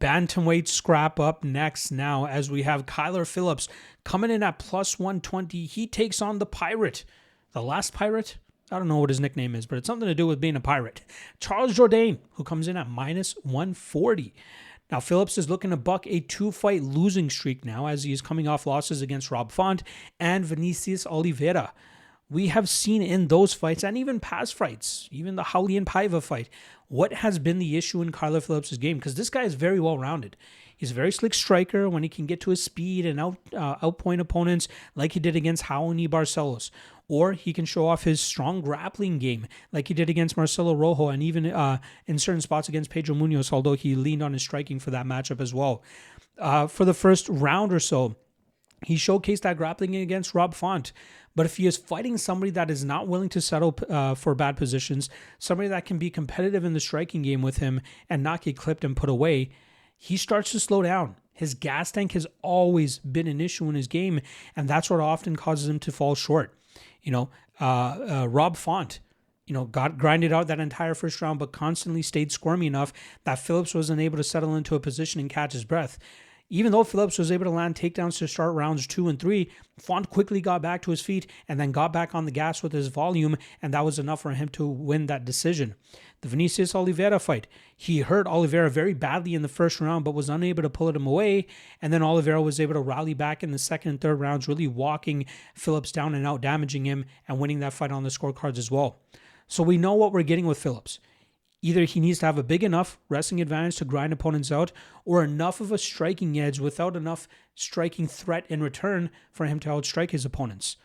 Bantamweight scrap up next now as we have Kyler Phillips coming in at plus 120. He takes on the Pirate. The last Pirate? I don't know what his nickname is, but it's something to do with being a pirate. Charles Jourdain, who comes in at minus 140. Now, Phillips is looking to buck a 2-fight losing streak now as he is coming off losses against Rob Font and Vinicius Oliveira. We have seen in those fights and even past fights, even the Raulian Paiva fight, what has been the issue in Kyler Phillips' game, because this guy is very well-rounded. He's a very slick striker when he can get to his speed and outpoint opponents like he did against Raoni Barcelos. Or he can show off his strong grappling game like he did against Marcelo Rojo and even in certain spots against Pedro Munoz, although he leaned on his striking for that matchup as well. For the first round or so, he showcased that grappling against Rob Font. But if he is fighting somebody that is not willing to settle for bad positions, somebody that can be competitive in the striking game with him and not get clipped and put away, he starts to slow down. His gas tank has always been an issue in his game, and that's what often causes him to fall short. Rob Font, got grinded out that entire first round, but constantly stayed squirmy enough that Phillips wasn't able to settle into a position and catch his breath. Even though Phillips was able to land takedowns to start rounds 2 and 3, Font quickly got back to his feet and then got back on the gas with his volume, and that was enough for him to win that decision. The Vinicius Oliveira fight, he hurt Oliveira very badly in the first round but was unable to pull him away, and then Oliveira was able to rally back in the second and third rounds, really walking Phillips down and out, damaging him and winning that fight on the scorecards as well. So we know what we're getting with Phillips. Either he needs to have a big enough wrestling advantage to grind opponents out, or enough of a striking edge without enough striking threat in return for him to outstrike his opponents.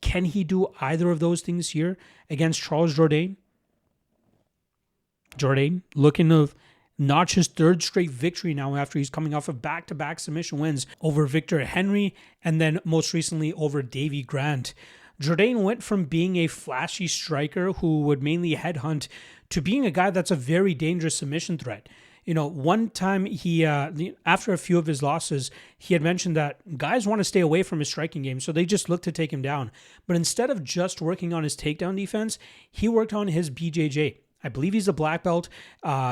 Can he do either of those things here against Charles Jourdain? Jourdain looking to notch his third straight victory now after he's coming off of back-to-back submission wins over Victor Henry and then most recently over Davy Grant. Jourdain went from being a flashy striker who would mainly headhunt to being a guy that's a very dangerous submission threat. One time he, after a few of his losses, he had mentioned that guys want to stay away from his striking game, so they just look to take him down. But instead of just working on his takedown defense, he worked on his BJJ. I believe he's a black belt.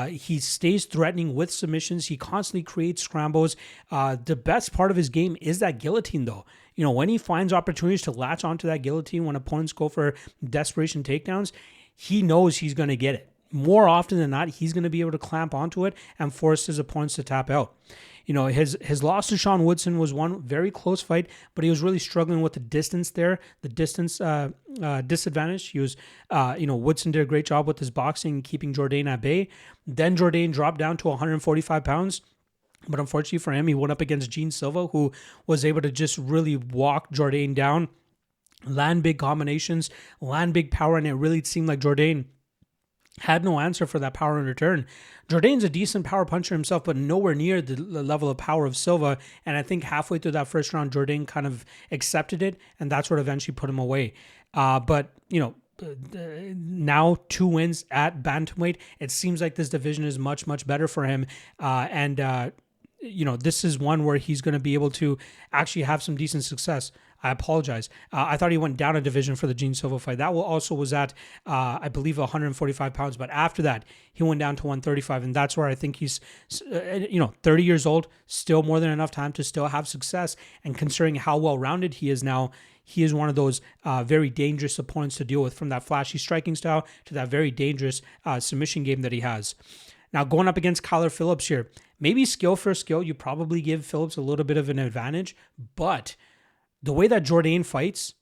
He stays threatening with submissions. He constantly creates scrambles. The best part of his game is that guillotine, though. When he finds opportunities to latch onto that guillotine when opponents go for desperation takedowns, he knows he's going to get it. More often than not, he's going to be able to clamp onto it and force his opponents to tap out. His loss to Sean Woodson was one very close fight, but he was really struggling with the distance there, the distance disadvantage. He was, Woodson did a great job with his boxing, keeping Jourdain at bay. Then Jourdain dropped down to 145 pounds. But unfortunately for him, he went up against Gene Silva, who was able to just really walk Jourdain down, land big combinations, land big power, and it really seemed like Jourdain had no answer for that power in return. Jourdain's a decent power puncher himself, but nowhere near the level of power of Silva. And I think halfway through that first round, Jourdain kind of accepted it, and that's what eventually put him away. But now 2 wins at bantamweight. It seems like this division is much, much better for him. This is one where he's going to be able to actually have some decent success. I apologize. I thought he went down a division for the Gene Silva fight. That also was at, I believe, 145 pounds. But after that, he went down to 135. And that's where I think he's, 30 years old, still more than enough time to still have success. And considering how well-rounded he is now, he is one of those very dangerous opponents to deal with, from that flashy striking style to that very dangerous submission game that he has. Now, going up against Kyler Phillips here, maybe skill for skill, you probably give Phillips a little bit of an advantage, but the way that Jourdain fights,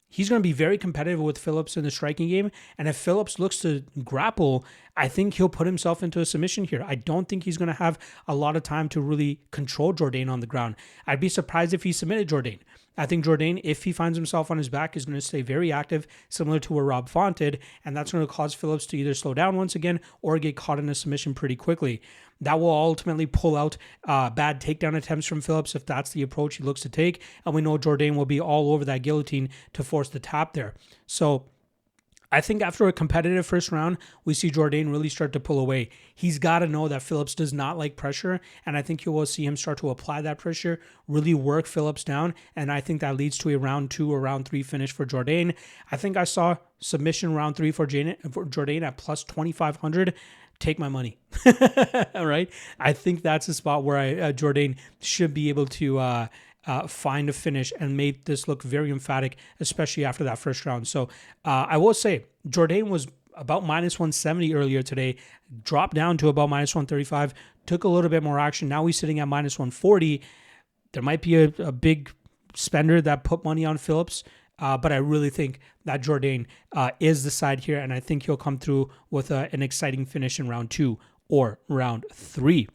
he's going to be very competitive with Phillips in the striking game, and if Phillips looks to grapple, I think he'll put himself into a submission here. I don't think he's going to have a lot of time to really control Jourdain on the ground. I'd be surprised if he submitted Jourdain. I think Jourdain, if he finds himself on his back, is going to stay very active, similar to where Rob Font did, and that's going to cause Phillips to either slow down once again or get caught in a submission pretty quickly. That will ultimately pull out bad takedown attempts from Phillips if that's the approach he looks to take, and we know Jourdain will be all over that guillotine to force the tap there. So I think after a competitive first round, we see Jourdain really start to pull away. He's got to know that Phillips does not like pressure, and I think you will see him start to apply that pressure, really work Phillips down, and I think that leads to a round 2 or round 3 finish for Jourdain. I think I saw submission round 3 for Jourdain at plus 2,500. take my money. All right. I think that's a spot where Jourdain should be able to find a finish and make this look very emphatic, especially after that first round. So I will say Jourdain was about minus 170 earlier today, dropped down to about minus 135, took a little bit more action. Now he's sitting at minus 140. There might be a big spender that put money on Phillips, but I really think that Jourdain is the side here, and I think he'll come through with an exciting finish in round 2 or round 3.